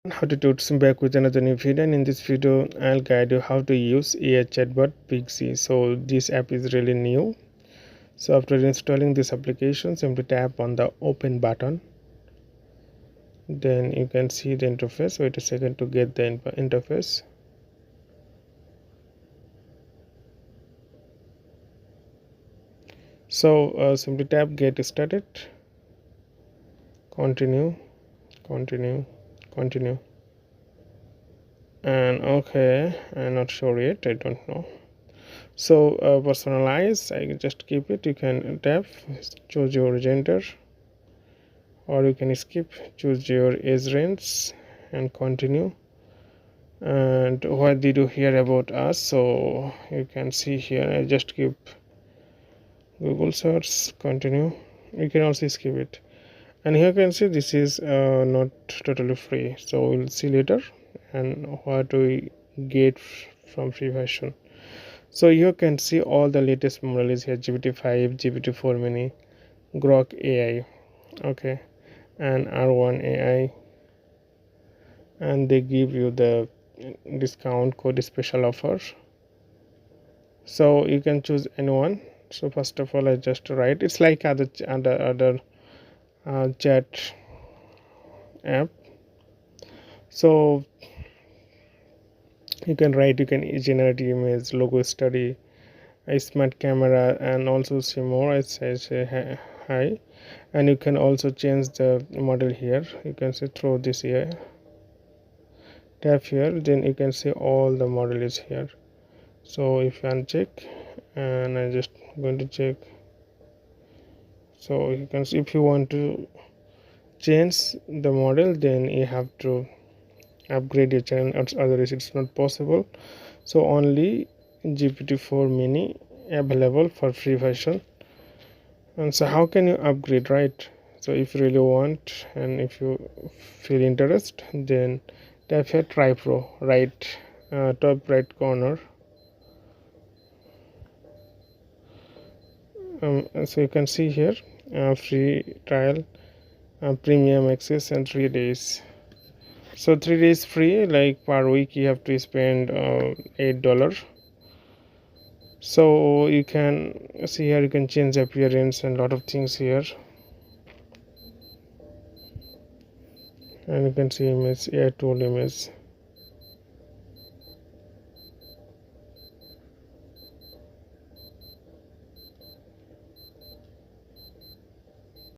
How to do it, back with another new video, and in this video I'll guide you how to use AI chatbot Pixi. So this app is really new. So after installing this application, simply tap on the open button. Then you can see the interface. Wait a second to get the interface. So simply tap get started, continue, continue, continue, and okay, I'm not sure yet, I don't know. So personalize, I just keep it. You can tap, choose your gender, or you can skip, choose your age range, and continue. And what did you hear about us? So you can see here, I just keep Google search, continue. You can also skip it, and here you can see this is not totally free, so we'll see later and what we get from free version. So you can see all the latest models here: GPT-5, GPT-4 mini, Grok AI, okay, and R1 AI, and they give you the discount code special offer. So you can choose anyone. So first of all, I just write. It's like other chat app. So you can write. You can generate image, logo study, a smart camera, and also see more. I say hi, and you can also change the model here. You can say throw this here, tap here, then you can see all the model is here. So if you uncheck, and I just going to check. So you can see if you want to change the model, then you have to upgrade your channel, otherwise it's not possible. So only GPT-4 mini available for free version. And so how can you upgrade, right? So if you really want and if you feel interest, then tap here try pro, right, top right corner. So you can see here free trial, premium access, and 3 days. So 3 days free, like per week you have to spend $8. So you can see here, you can change appearance and lot of things here, and you can see image, AI tool image.